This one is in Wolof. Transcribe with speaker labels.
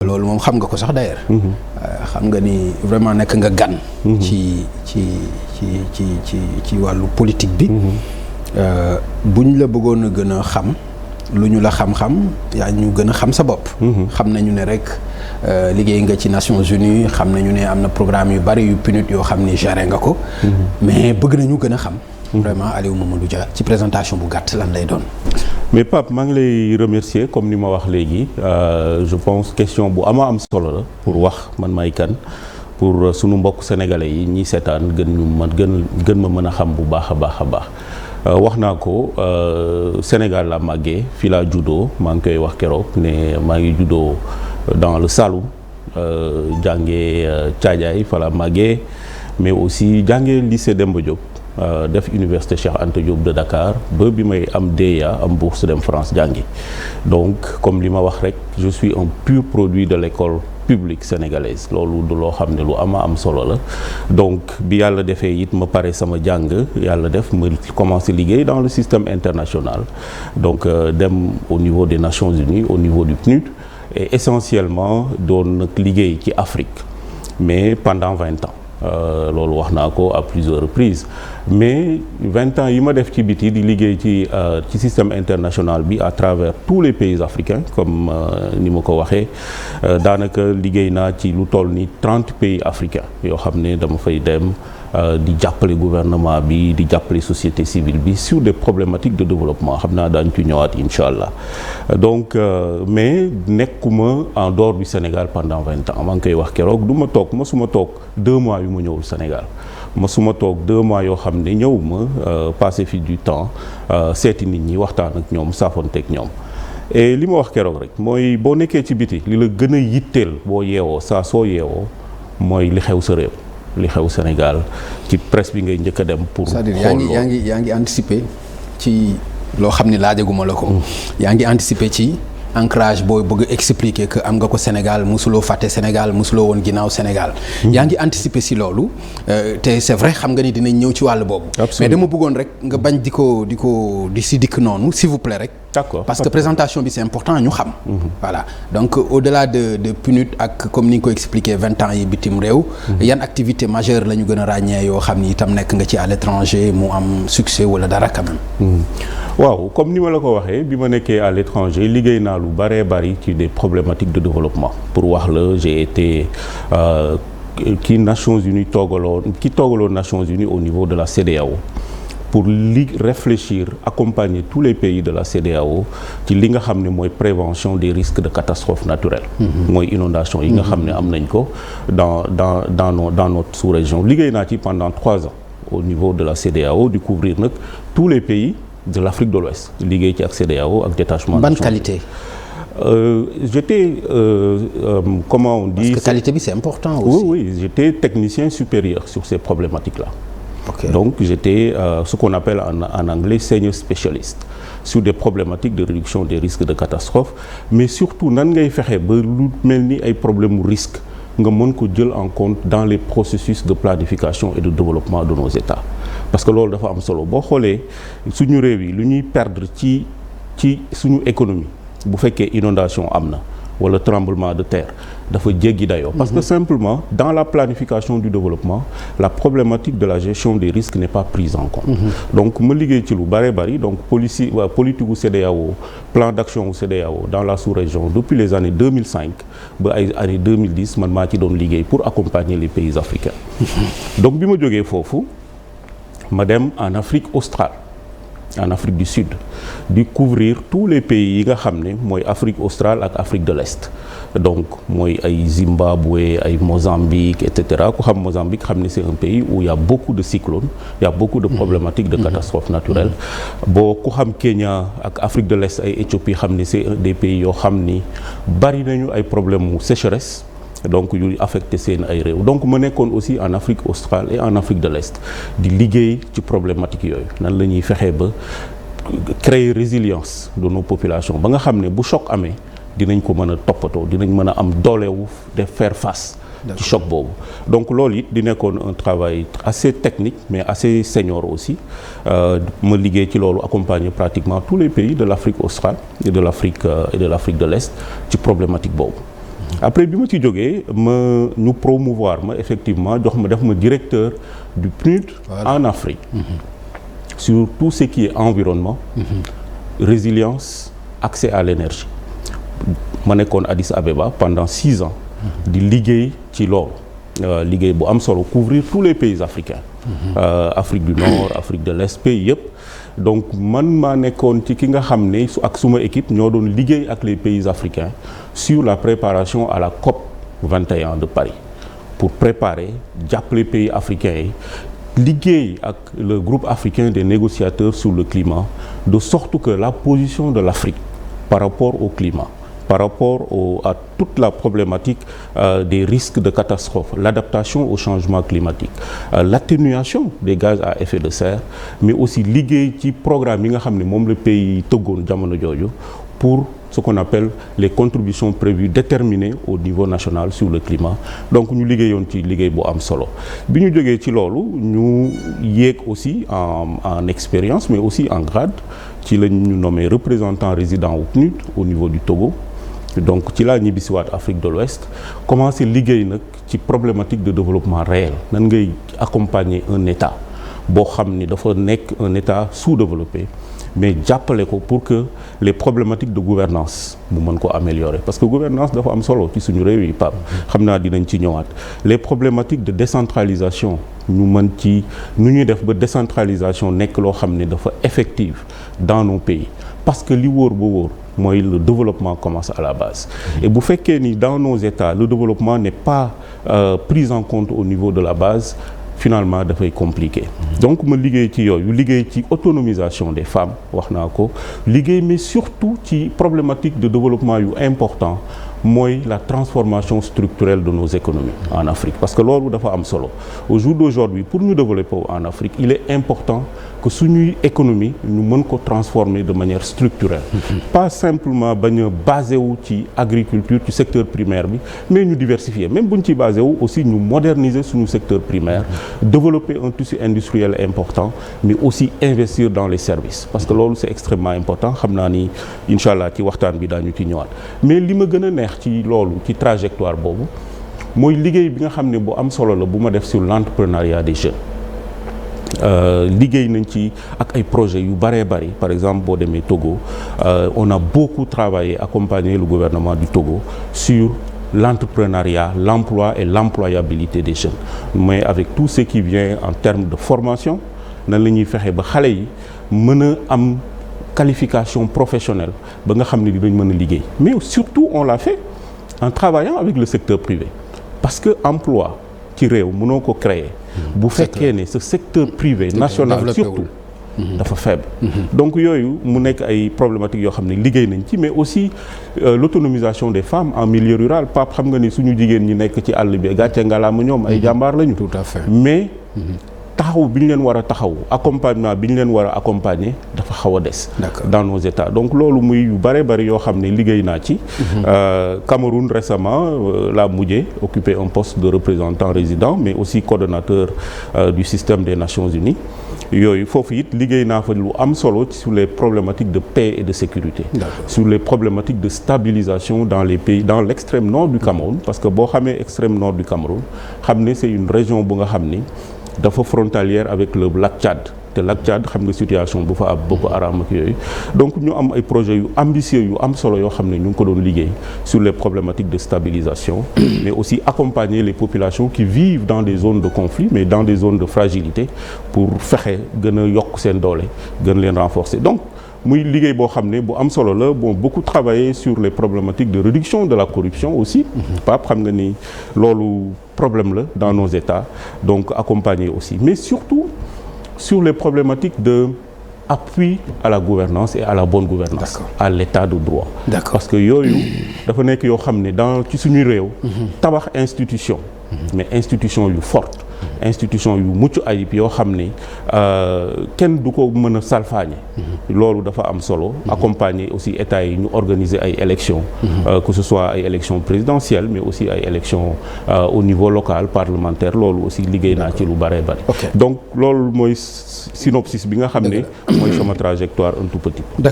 Speaker 1: loolu moom xam nga ko sax d'ailleurs. xam nga ni vraiment nekk nga gan. ci wàllu politique bi. buñ la bëggoon a gën a xam lu ñu la xam-xam yaa ñu gën a xam sa bopp. xam nañu ne rek liggéey nga ci Nations Unies xam nañu ne am na programme yu bari yu PNUD yoo xam ni géré nga ko. mais bëgg nañu gën a xam. vraiment Aliou Mamadou Dia ci présentation bu gàtt lan lay doon.
Speaker 2: mais Pape maa ngi lay remercier comme ni ma wax léegi je pense question bu am solo la pour wax man may kan pour sunu mbokk sénégalais yi ñi seetaan gën ma mën a xam bu baax a baax. wax naa ko Sénégal la màggee fii laa juddoo maa ngi koy wax keroog ne maa ngi juddoo dans le Saloum jàngee Thiadiaye fa la màggee mais aussi jàngee lycée Demba Diop def université Cheikh Anta Diop de Dakar ba bi may am DEA am bourse dem France jàngi donc comme li ma wax rek je suis un pur produit de l'école publique sénégalaise loolu du loo xam ne lu am solo la donc bi yàlla defee it ma pare sama jàng yàlla def ma commencé liggéey dans le système international donc dem au niveau des Nations Unies au niveau du PNUD et essentiellement doon nag liggéey ci Afrique mais pendant 20 ans loolu wax naa ko à plusieurs reprises mais 20 ans yi ma def ci biti di liggéey ci système international bi à travers tous les pays africains comme ni ma ko waxee daanaka liggéey naa ci lu toll ni 30 pays africains yoo xam ne dama fay dem di jàppale gouvernement bi di jàppale société civile bi sur des problématiques de développement xam naa daañu ci ñëwaat incha allah donc mais nekkuma en dehors du Sénégal pendant 20 ans maa ngi koy wax keroog du ma toog masuma toog 2 mois yu ma ñëwul Sénégal masuma toog 2 mois yoo xam ne ñëw ma passer fi du temps seeti nit ñi waxtaan ak ñoom saafonteeg ñoom et li ma wax keroog rek mooy boo nekkee ci biti li la gën a yitteel boo yeewoo saa soo yeewoo mooy li xew sa réew li xew Sénégal ci presse bi ngay njëkk a dem pour
Speaker 1: c'est-à-dire yaa ngi anticiper ci loo xam ne laajaguma la ko yaa ngi anticiper ci ancrage booy bëgg expliquer que am nga ko Sénégal mosuloo fàtte Sénégal mosuloo woon ginnaaw Sénégal yaa ngi anticiper si loolu te c'est vrai xam nga ni dinañ ñëw ci wàll boobu mais dama bëggoon rek nga bañ di si dikk noonu s'il vous plaît rek
Speaker 2: d'accord
Speaker 1: parce que présentation bi c'est important ñu xam voilà donc au-delà de PNUD ak comme ni nga ko expliquer 20 ans yi bitim réew yan activité majeure la ñu gën a ràññee yoo xam ni itam nekk nga ci à l'étranger mu am succès wala dara quand même
Speaker 2: waaw comme ni ma la ko waxee bi ma nekkee à l'étranger liggéey naa lu bari ci des problématiques de développement pour wax la j'ai été Nations Unies toogaloon Nations Unies au niveau de la CEDEAO pour réfléchir accompagner tous les pays de la CEDEAO ci li nga xam ne mooy prévention des risques de catastrophes naturelles mooy inondation yi nga xam ne am nañ ko dans notre sous-région liggéey naa ci pendant 3 ans au niveau de la CEDEAO di couvrir nag tous les pays de l'Afrique de l'Ouest liggéey ci ak CEDEAO ak détachement
Speaker 1: ban qualité
Speaker 2: j'étais comment on dit
Speaker 1: parce que qualité bi c'est important aussi
Speaker 2: oui j'étais technicien supérieur sur ces problématiques-là
Speaker 1: okay.
Speaker 2: Donc j'étais ce qu'on appelle en anglais senior specialist sur des problématiques de réduction des risques de catastrophe mais surtout nan ngay fexe ba lu mel ni ay problème mu risque nga mën ko jël en compte dans les processus de planification et de développement de nos États parce que loolu dafa am solo boo xoolee suñu réew yi lu ñuy perdre ci suñu économie bu fekkee inondation am na wala tremblement de terre dafa jéggi dayoo parce que simplement dans la planification du développement la problématique de la gestion des risques n'est pas prise en compte donc ma liggéey ci lu bari donc politique gu CEDEAO plan d'action gu CEDEAO dans la sous-région depuis les années 2005 ba ay années 2010 man maa ci doon liggéey pour accompagner les pays africains donc bi ma jógee foofu ma dem en Afrique australe en Afrique du Sud di couvrir tous les pays yi nga xam ne mooy Afrique australe ak Afrique de l'Est donc mooy ay Zimbabwe ay Mozambique et cetera ku xam Mozambique xam ne c'est un pays où il y a beaucoup de cyclones il y a beaucoup de problématiques de catastrophes naturelles boo ku xam Kenya ak Afrique de l'Est ay Éthiopie xam ne c'est des pays yoo xam ni bari nañu ay problèmes mu sécheresse donc yu affecté seen ay réew donc ma nekkoon aussi en Afrique australe et en Afrique de l'Est di liggéey ci problématique yooyu nan la ñuy fexee ba créer résilience de nos populations ba nga xam ne bu choc amee dinañ ko mën a toppatoo dinañ mën a am doolewu de faire face ci choc boobu donc loolu it di nekkoon un travail assez technique mais assez senior aussi ma liggéey ci loolu accompagner pratiquement tous les pays de l'Afrique australe et de l'Afrique de l'Est ci problématique boobu après bi ma ci jógee ñu promouvoir ma effectivement def ma directeur du PNUD en Afrique sur tout ce qui est environnement résilience accès à l'énergie ma nekkoon Addis Abeba pendant 6 ans di liggéey ci loolu liggéey bu am solo couvrir tous les pays africains Afrique du Nord Afrique de l'Est pays yëpp donc man maa nekkoon ci ki nga xam ne ak suma équipe ñoo doon liggéey ak les pays africains sur la préparation à la COP 21 de Paris pour préparer jàppale pays africains yi liggéey ak le groupe africain des négociateurs sur le climat de sorte que la position de l'Afrique par rapport au climat par rapport à toute la problématique des risques de catastrophe, l'adaptation au changement climatique, l'atténuation des gaz à effet de serre, mais aussi liggéey ci programme yi nga xam ne moom le pays tëggoon jamono jooju pour ce qu'on appelle les contributions prévues déterminées au niveau national sur le climat donc ñu liggéeyoon ci liggéey bu am solo bi ñu jógee ci loolu ñu yéeg aussi en expérience mais aussi en grade ci la ñu nommé représentant résident au PNUD au niveau du Togo donc ci laa ñibbisiwaat Afrique de l'Ouest commencé liggéey nag ci problématique de développement réel nan ngay accompagner un État boo xam ni dafa nekk un État sous-développé mais jàppale ko pour que les problématiques de gouvernance mu mën ko améliorer parce que gouvernance dafa am solo ci suñu réew yi Pape xam naa dinañ ci ñëwaat les problématiques de décentralisation ñu mën ci nu ñuy def ba décentralisation nekk loo xam ne dafa effective dans nos pays parce que li wóor ba wóor mooy le développement commence à la base et bu fekkee ni dans nos États le développement n'est pas pris en compte au niveau de la base finalement dafay compliqué donc ma liggéey ci yooyu liggéey ci autonomisation des femmes wax naa ko liggéey mais surtout ci problématique de développement yu important mooy la transformation structurelle de nos économies en Afrique parce que loolu dafa am solo au jour d'aujourd'hui pour ñu développer en Afrique il est important que suñuy économie ñu mën ko transformer de manière structurelle pas simplement bañ a basé wu ci agriculture ci secteur primaire bi mais ñu diversifier même buñ ci basé wu aussi ñu moderniser suñu secteur primaire développer un tissu industriel important mais aussi investir dans les services parce que loolu c'est extrêmement important xam naa ni incha allah ci waxtaan bi daañu ci ñëwaat mais li ma gën a neex ci loolu ci trajectoire boobu mooy liggéey bi nga xam ne bu am solo la bu ma def sur l'entrepreneuriat des jeunes liggéey nañ ci ak ay projets yu bëree bëri par exemple boo demee Togo on a beaucoup travaillé accompagné le gouvernement du Togo sur l'entrepreneuriat l'emploi et l'employabilité des jeunes mais avec tout ce qui vient en termes de formation nan la ñuy fexe ba xale yi mën a am qualification professionnelle ba nga xam ne dinañ mën a liggéey mais surtout on l'a fait en travaillant avec le secteur privé parce que emploi ci réew mënoo ko créer bu fekkee ne ce secteur privé national surtout dafa faible donc yooyu mu nekk ay problématiques yoo xam ne liggéey nañ ci mais aussi l'autonomisation des femmes en milieu rural Pape xam nga ni suñu jigéen ñi nekk ci àll bi gàcce ngalaama ñoom ay jàmbaar lañu
Speaker 1: tout à fait
Speaker 2: mais taxaw bi ñu leen war a taxaw accompagnement bi ñu leen war a accompagner dafa xaw a des dans nos États donc loolu muy yu bare bari yoo xam ne liggéey naa ci Cameroun récemment laa mujjee occupé un poste de représentant résident mais aussi coordonnateur du système des Nations Unies yooyu foofu it liggéey naa fa lu am solo sur les problématiques de paix et de sécurité sur les problématiques de stabilisation dans les pays dans l'extrême nord du Cameroun parce que boo xamee extrême nord du Cameroun xam ne c'est une région bu nga xam ni dafa frontalière avec le lac Tchad te lac Tchad xam nga situation bu fa ab Boko Haram ak yooyu donc ñu am ay projets yu ambitieux yu am solo yoo xam ne ñu ngi ko doon liggéey sur les problématiques de stabilisation mais aussi accompagner les populations qui vivent dans des zones de conflit mais dans des zones de fragilité pour fexe gën a yokk seen doole gën leen renforcer donc muy liggéey boo xam ne bu am solo la bon beaucoup travaillé sur les problématiques de réduction de la corruption aussi Pape xam nga ni loolu problème la dans nos États donc accompagner aussi mais surtout sur les problématiques de appui à la gouvernance et à la bonne gouvernance à l'état de droit parce que yooyu dafa nekk yoo xam ne dans ci suñu réew tabax institution mais institution yu forte institution yu mucc ayib yoo xam ne kenn du ko mën a salfaañe loolu dafa am solo accompagner aussi état yi ñu organiser ay élections que ce soit ay élections présidentielles mais aussi ay élections au niveau local parlementaire loolu aussi liggéey naa ci lu bare bare donc loolu mooy synopsis bi nga xam ne mooy sama trajectoire un tout petit peu.